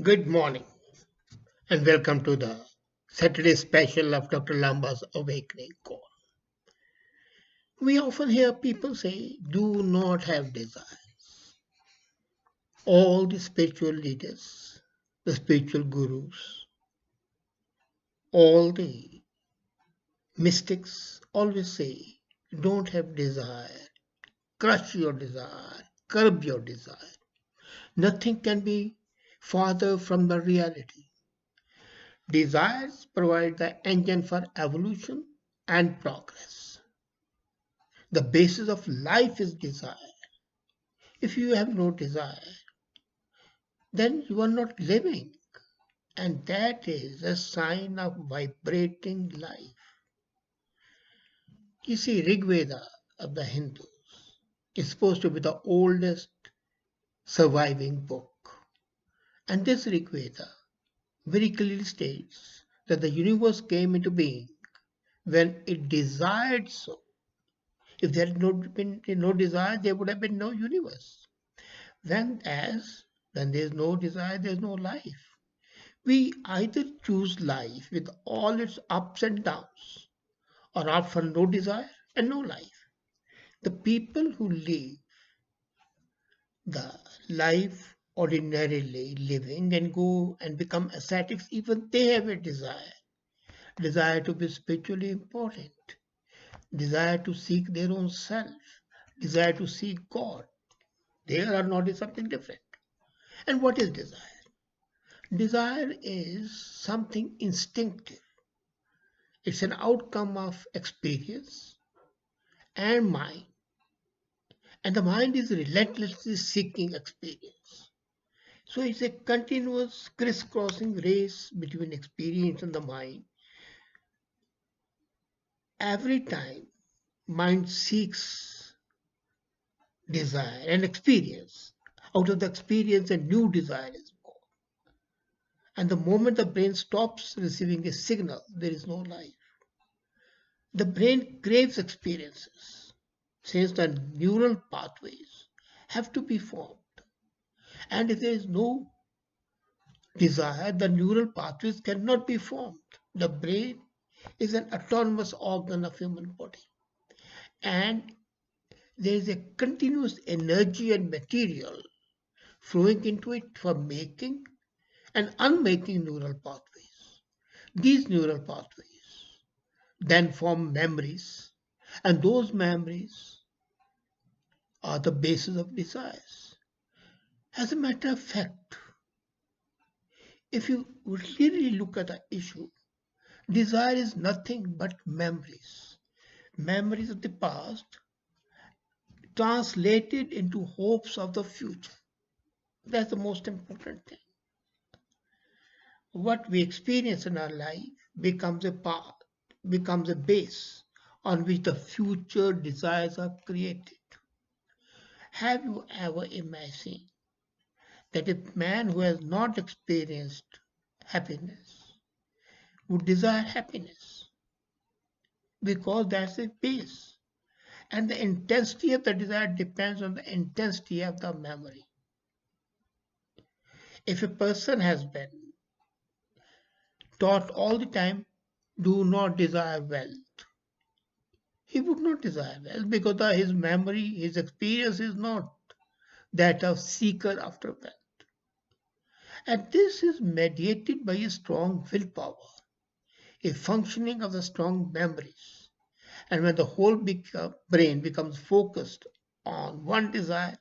Good morning and welcome to the Saturday special of Dr. Lamba's Awakening Call. We often hear people say, do not have desires. All the spiritual leaders, the spiritual gurus, all the mystics always say, don't have desire, crush your desire, curb your desire. Nothing can be farther from the reality. Desires provide the engine for evolution and progress. The basis of life is desire. If you have no desire, then you are not living. And that is a sign of vibrating life. You see, Rig Veda of the Hindus is supposed to be the oldest surviving book. And this Rig Veda very clearly states that the universe came into being when it desired so. If there had not been no desire, there would have been no universe. When as when there is no desire, there is no life. We either choose life with all its ups and downs, or opt for no desire and no life. The people who live the life ordinarily living and go and become ascetics, even they have a desire to be spiritually important, desire to seek their own self, desire to seek God. They are not something different. And what is desire? Desire is something instinctive. It's an outcome of experience and mind. And the mind is relentlessly seeking experience. So it's a continuous crisscrossing race between experience and the mind. Every time mind seeks desire and experience, out of the experience a new desire is born. And the moment the brain stops receiving a signal, there is no life. The brain craves experiences since the neural pathways have to be formed. And if there is no desire, the neural pathways cannot be formed. The brain is an autonomous organ of human body. And there is a continuous energy and material flowing into it for making and unmaking neural pathways. These neural pathways then form memories, and those memories are the basis of desires. As a matter of fact, if you really look at the issue, desire is nothing but memories. Memories of the past translated into hopes of the future. That's the most important thing. What we experience in our life becomes a part, becomes a base on which the future desires are created. Have you ever imagined that a man who has not experienced happiness would desire happiness? Because that's a base. And the intensity of the desire depends on the intensity of the memory. If a person has been taught all the time, do not desire wealth, he would not desire wealth because his memory, his experience is not that of seeker after wealth. And this is mediated by a strong willpower, a functioning of the strong memories. And when the whole brain becomes focused on one desire,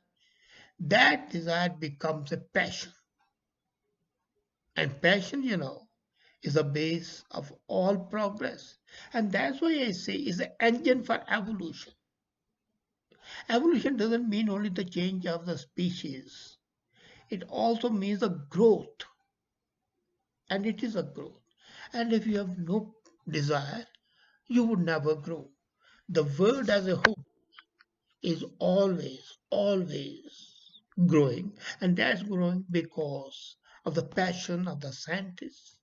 that desire becomes a passion. And passion, is the base of all progress. And that's why I say it's the engine for evolution. Evolution doesn't mean only the change of the species. It also means the growth. And it is a growth. And if you have no desire, you would never grow. The world as a whole is always growing. And that's growing because of the passion of the scientists,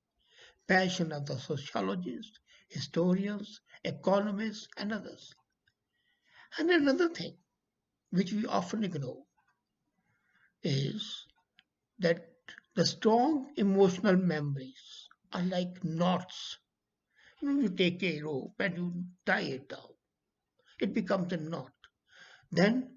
passion of the sociologists, historians, economists, and others. And another thing which we often ignore is that The strong emotional memories are like knots. You take a rope and you tie it down. It becomes a knot. Then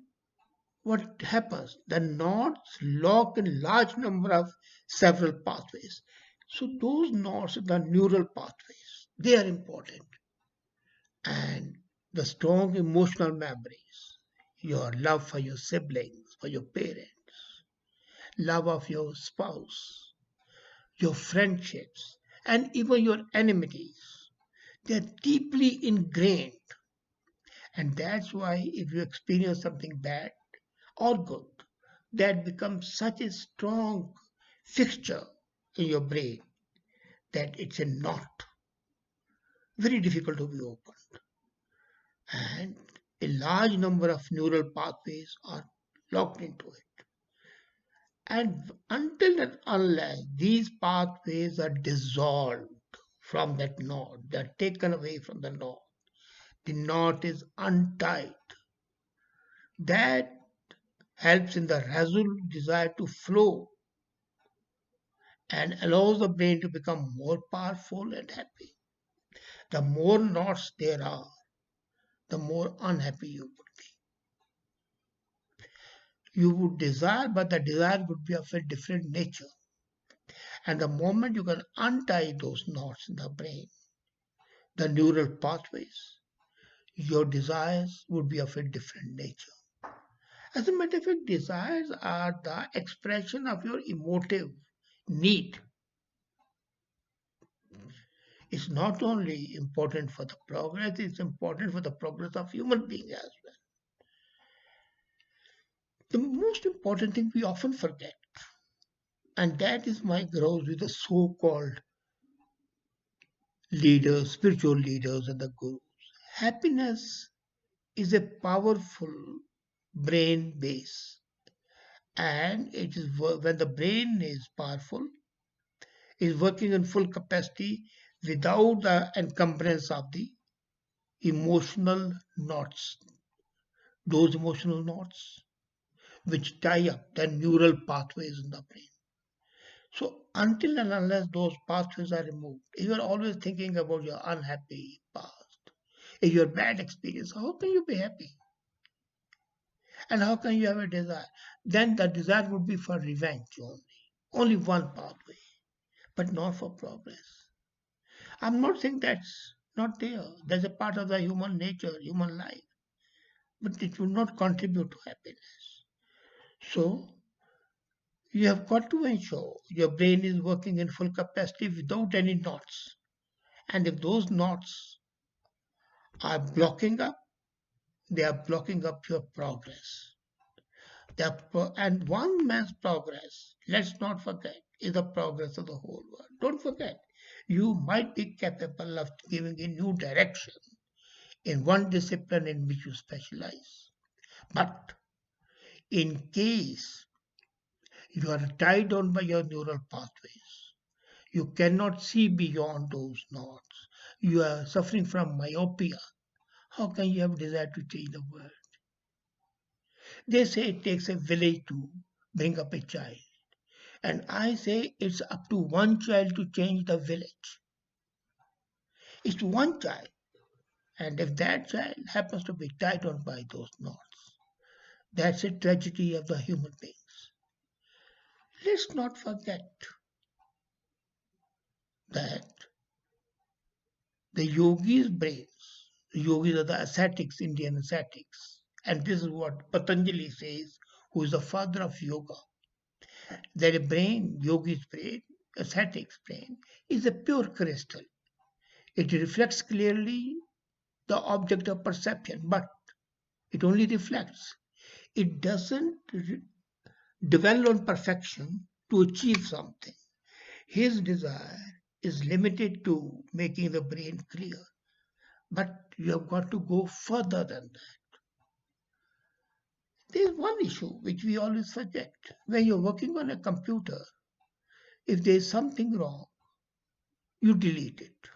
what happens? The knots lock in large number of several pathways. So those knots are the neural pathways. They are important. And the strong emotional memories, your love for your siblings, for your parents, love of your spouse, your friendships, and even your enmities, they're deeply ingrained. And that's why if you experience something bad or good, that becomes such a strong fixture in your brain that it's a knot, very difficult to be opened. And a large number of neural pathways are locked into it. And until and unless these pathways are dissolved from that knot, they're taken away from the knot is untied. That helps in the resolute desire to flow and allows the brain to become more powerful and happy. The more knots there are, the more unhappy you would be. You would desire, but the desire would be of a different nature. And the moment you can untie those knots in the brain, the neural pathways, your desires would be of a different nature. As a matter of fact, desires are the expression of your emotive need. It's not only important for the progress, it's important for the progress of human being as well. The most important thing we often forget, and that is my grouse with the so-called leaders, spiritual leaders and the gurus. Happiness is a powerful brain base, and it is when the brain is powerful, is working in full capacity without the encumbrance of the emotional knots, those emotional knots which tie up the neural pathways in the brain. So until and unless those pathways are removed, if you are always thinking about your unhappy past, if your bad experience, how can you be happy? And how can you have a desire? Then the desire would be for revenge only. Only one pathway, but not for progress. I'm not saying that's not there. That's a part of the human nature, human life, but it will not contribute to happiness. So you have got to ensure your brain is working in full capacity without any knots. And if those knots are blocking up, they are blocking up your progress. And one man's progress, let's not forget, is the progress of the whole world. Don't forget, you might be capable of giving a new direction in one discipline in which you specialize. But in case you are tied down by your neural pathways, you cannot see beyond those knots. You are suffering from myopia. How can you have desire to change the world? They say it takes a village to bring up a child. And I say it's up to one child to change the village. It's one child. And if that child happens to be tied on by those knots, that's a tragedy of the human beings. Let's not forget that the yogis' brains, the yogis are the ascetics, Indian ascetics, and this is what Patanjali says, who is the father of yoga, that a brain, yogi's brain, ascetic's brain, is a pure crystal. It reflects clearly the object of perception, but it only reflects. It doesn't dwell on perfection to achieve something. His desire is limited to making the brain clear, but you have got to go further than that. There's one issue which we always forget. When you're working on a computer, if there's something wrong, you delete it.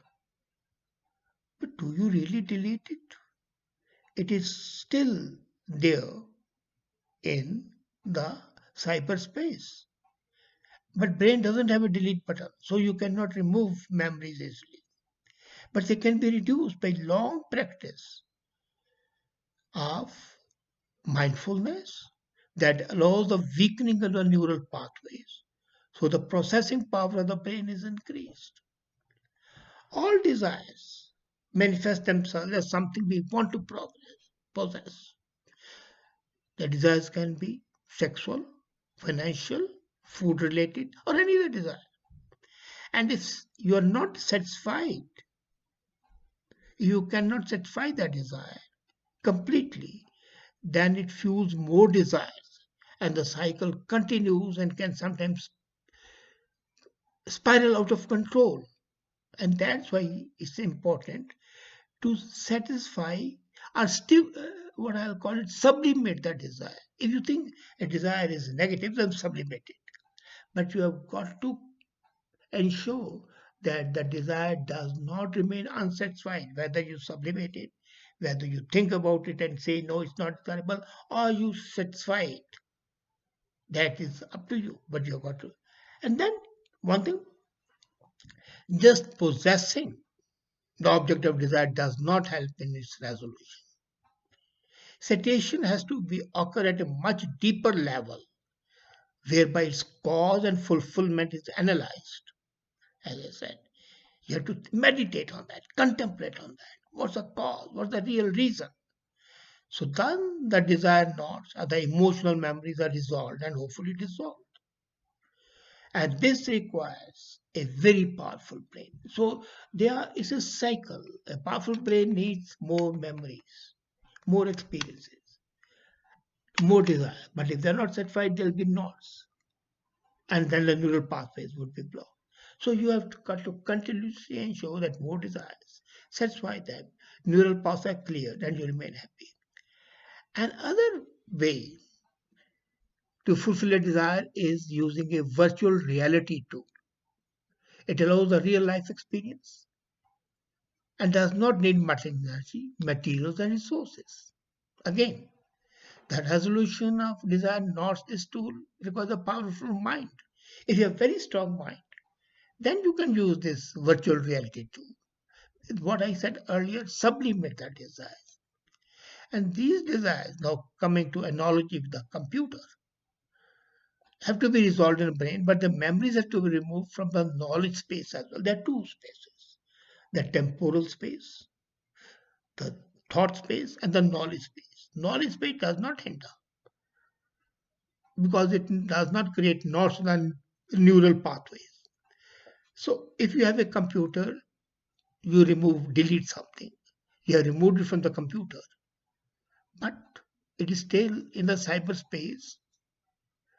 But do you really delete it? It is still there in the cyberspace. But brain doesn't have a delete button, so you cannot remove memories easily. But they can be reduced by long practice of mindfulness that allows the weakening of the neural pathways. So the processing power of the brain is increased. All desires manifest themselves as something we want to possess. The desires can be sexual, financial, food related, or any other desire. And if you are not satisfied, you cannot satisfy that desire completely, then it fuels more desires. And the cycle continues and can sometimes spiral out of control. And that's why it's important to satisfy or still, what I'll call it, sublimate that desire. If you think a desire is negative, then sublimate it. But you have got to ensure that the desire does not remain unsatisfied, whether you sublimate it, whether you think about it and say, no, it's not desirable, or you satisfy it. That is up to you, but you've got to. And then, one thing, just possessing the object of desire does not help in its resolution. Satiation has to be occur at a much deeper level, whereby its cause and fulfillment is analyzed. As I said, you have to meditate on that, contemplate on that. What's the cause? What's the real reason? So then the desired knots or the emotional memories are resolved and hopefully dissolved. And this requires a very powerful brain. So there is a cycle. A powerful brain needs more memories, more experiences, more desire. But if they're not satisfied, there'll be knots. And then the neural pathways would be blocked. So you have to continuously ensure that more desires satisfy them. Neural paths are cleared and you remain happy. Another way to fulfill a desire is using a virtual reality tool. It allows a real life experience and does not need much energy, materials, and resources. Again, the resolution of desire not this tool requires a powerful mind. If you have a very strong mind, then you can use this virtual reality tool. What I said earlier, sublimate the desires. And these desires, now coming to analogy with the computer, have to be resolved in the brain, but the memories have to be removed from the knowledge space as well. There are two spaces, the temporal space, the thought space, and the knowledge space. Knowledge space does not hinder because it does not create knots and neural pathways. So if you have a computer, you delete something. You have removed it from the computer, but it is still in the cyberspace,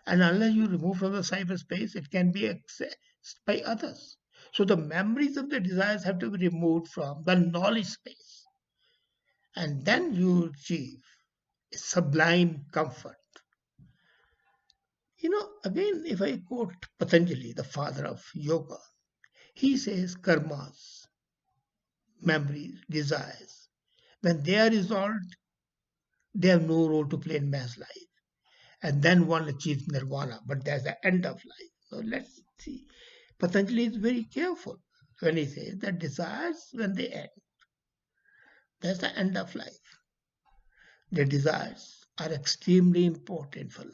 and unless you remove from the cyberspace, it can be accessed by others. So the memories of the desires have to be removed from the knowledge space, and then you achieve a sublime comfort. Again, if I quote Patanjali, the father of yoga, he says karmas, memories, desires, when they are resolved, they have no role to play in man's life. And then one achieves nirvana, but there's the end of life. So let's see. Patanjali is very careful when he says that desires, when they end, that's the end of life. The desires are extremely important for life.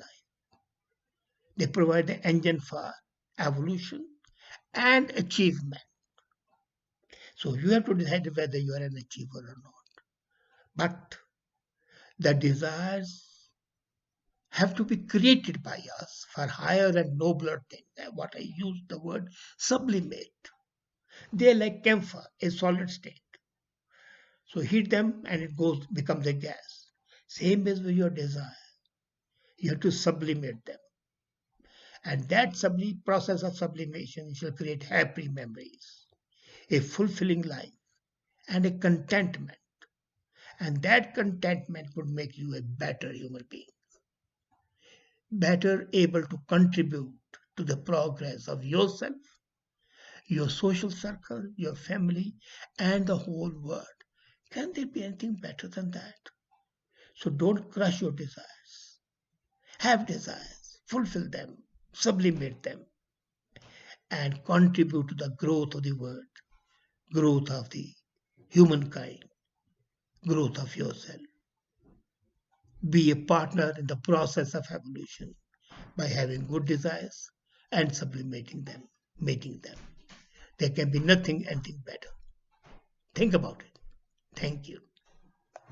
They provide the engine for evolution and achievement. So you have to decide whether you are an achiever or not. But the desires have to be created by us for higher and nobler things. What I use the word sublimate. They are like camphor, a solid state. So heat them and it becomes a gas. Same as with your desire. You have to sublimate them. And that process of sublimation shall create happy memories, a fulfilling life, and a contentment. And that contentment would make you a better human being, better able to contribute to the progress of yourself, your social circle, your family, and the whole world. Can there be anything better than that? So don't crush your desires. Have desires, fulfill them, sublimate them, and contribute to the growth of the world, growth of the humankind, growth of yourself. Be a partner in the process of evolution by having good desires and sublimating them, mating them. There can be nothing anything better. Think about it. Thank you.